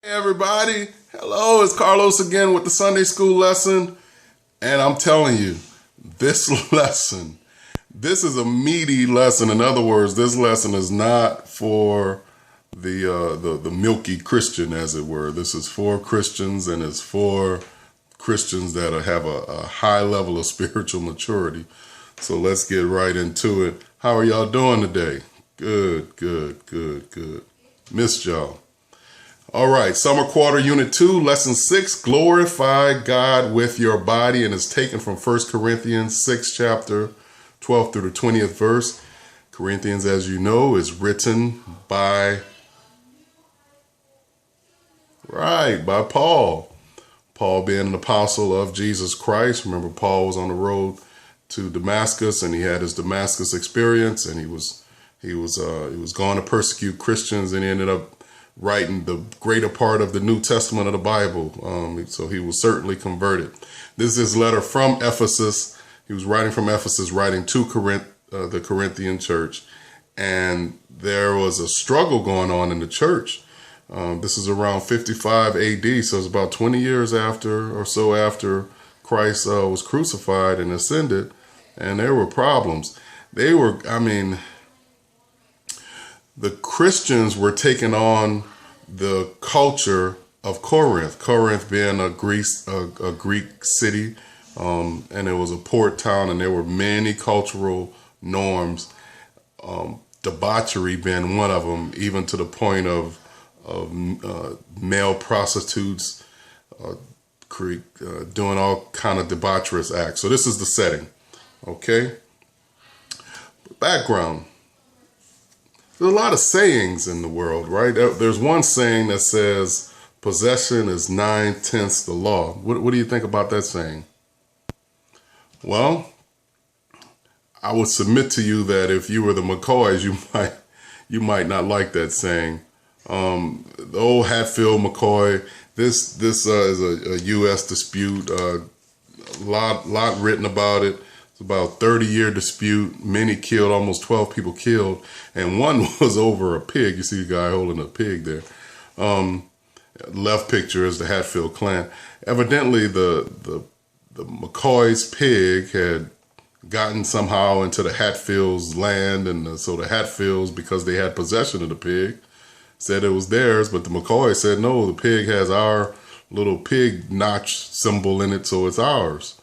Hey everybody, hello, it's Carlos again with the Sunday school lesson. And I'm telling you, this lesson, this is a meaty lesson. In other words, this lesson is not for the milky Christian, as it were. This is for Christians, and it's for Christians that have a high level of spiritual maturity. So let's get right into it. How are y'all doing today? Good. Missed y'all. All right, Summer Quarter Unit 2, Lesson 6, Glorify God with your body, and it's taken from 1 Corinthians 6, chapter 12 through the 20th verse. Corinthians, as you know, is written by Paul. Paul being an apostle of Jesus Christ. Remember, Paul was on the road to Damascus, and he had his Damascus experience, and he was going to persecute Christians, and he ended up writing the greater part of the New Testament of the Bible. So he was certainly converted. This is his letter from Ephesus. He was writing from Ephesus, writing to the Corinthian church. And there was a struggle going on in the church. This is around 55 AD. So it's about 20 years after Christ was crucified and ascended. And there were problems. The Christians were taking on the culture of Corinth. Corinth being a Greek city, and it was a port town, and there were many cultural norms, debauchery being one of them, even to the point of male prostitutes doing all kind of debaucherous acts. So this is the setting, okay? Background. There's a lot of sayings in the world, right? There's one saying that says, possession is 9/10 the law. What do you think about that saying? Well, I would submit to you that if you were the McCoys, you might not like that saying. The old Hatfield-McCoy, this is a U.S. dispute, a lot written about it. About a 30-year dispute, many killed, almost 12 people killed, and one was over a pig. You see a guy holding a pig there. Left picture is the Hatfield clan. Evidently, the McCoy's pig had gotten somehow into the Hatfields' land, and so the Hatfields, because they had possession of the pig, said it was theirs, but the McCoy said, no, the pig has our little pig notch symbol in it, so it's ours.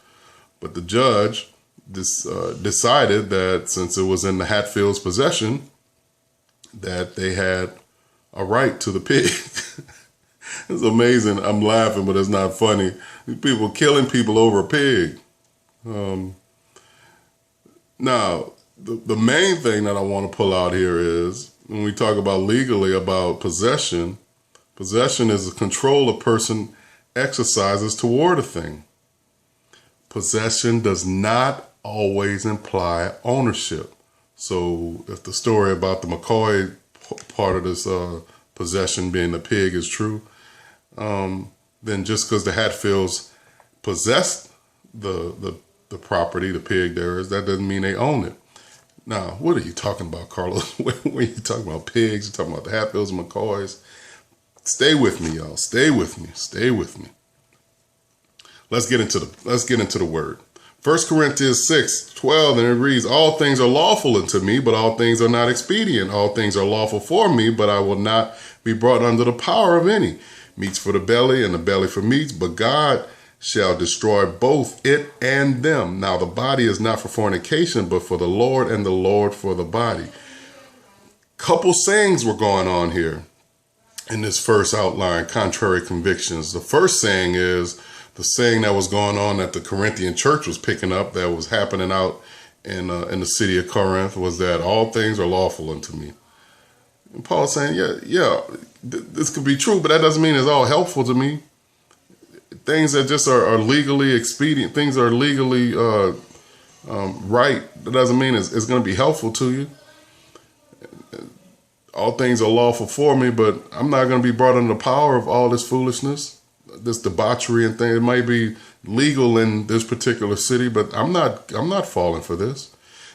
But the judge decided that since it was in the Hatfield's possession, that they had a right to the pig. It's amazing. I'm laughing, but it's not funny. People killing people over a pig. Now, the main thing that I want to pull out here is when we talk about legally about possession, possession is a control a person exercises toward a thing. Possession does not always imply ownership. So if the story about the McCoy part of this possession being the pig is true, then just because the Hatfields possessed the property, the pig there is, that doesn't mean they own it. Now, what are you talking about, Carlos? When you talking about pigs, you're talking about the Hatfields and McCoys. Stay with me, y'all. Stay with me. Let's get into the word. 1 Corinthians 6:12, and it reads, all things are lawful unto me, but all things are not expedient. All things are lawful for me, but I will not be brought under the power of any. Meats for the belly, and the belly for meats, but God shall destroy both it and them. Now the body is not for fornication, but for the Lord, and the Lord for the body. Couple sayings were going on here in this first outline, contrary convictions. The first saying is, the saying that was going on that the Corinthian church was picking up, that was happening out in the city of Corinth, was that all things are lawful unto me. And Paul's saying, yeah, this could be true, but that doesn't mean it's all helpful to me. Things that just are legally expedient, things are legally right, that doesn't mean it's going to be helpful to you. All things are lawful for me, but I'm not going to be brought under the power of all this foolishness, this debauchery and thing. It might be legal in this particular city, but I'm not falling for this.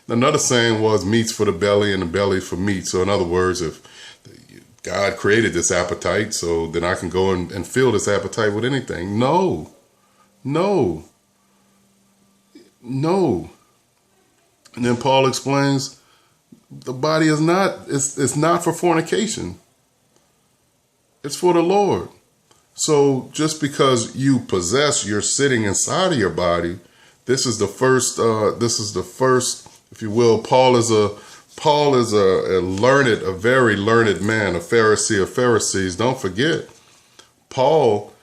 Another saying was meats for the belly and the belly for meat. So in other words, if God created this appetite, so then I can go and fill this appetite with anything. No, no, no. And then Paul explains the body is not, it's not for fornication. It's for the Lord. So just because you possess, you're sitting inside of your body. This is the first, if you will, Paul is a learned, a very learned man, a Pharisee of Pharisees. Don't forget, Paul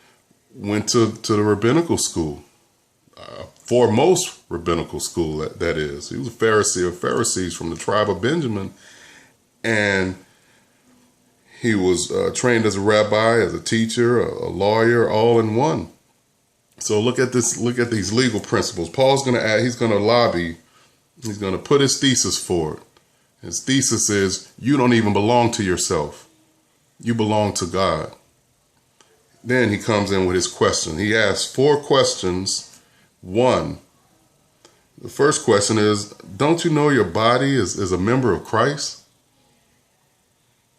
went to the rabbinical school, foremost rabbinical school, that is. He was a Pharisee of Pharisees from the tribe of Benjamin. And he was trained as a rabbi, as a teacher, a lawyer, all in one. So look at this. Look at these legal principles. Paul's going to add. He's going to lobby. He's going to put his thesis forward. His thesis is you don't even belong to yourself. You belong to God. Then he comes in with his question. He asks 4 questions. 1. The first question is, don't you know your body is a member of Christ?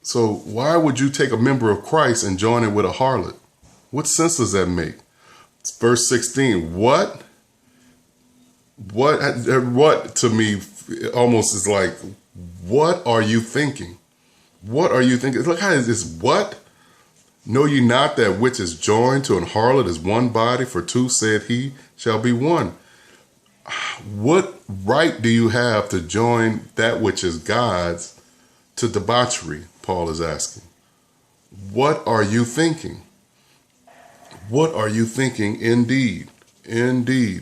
So why would you take a member of Christ and join it with a harlot? What sense does that make? It's verse 16. What to me almost is like, what are you thinking? What are you thinking? Look, how is this? What? Know ye not that which is joined to an harlot is one body? For 2, said he, shall be one. What right do you have to join that which is God's to debauchery? Paul is asking. What are you thinking? What are you thinking? Indeed. Indeed.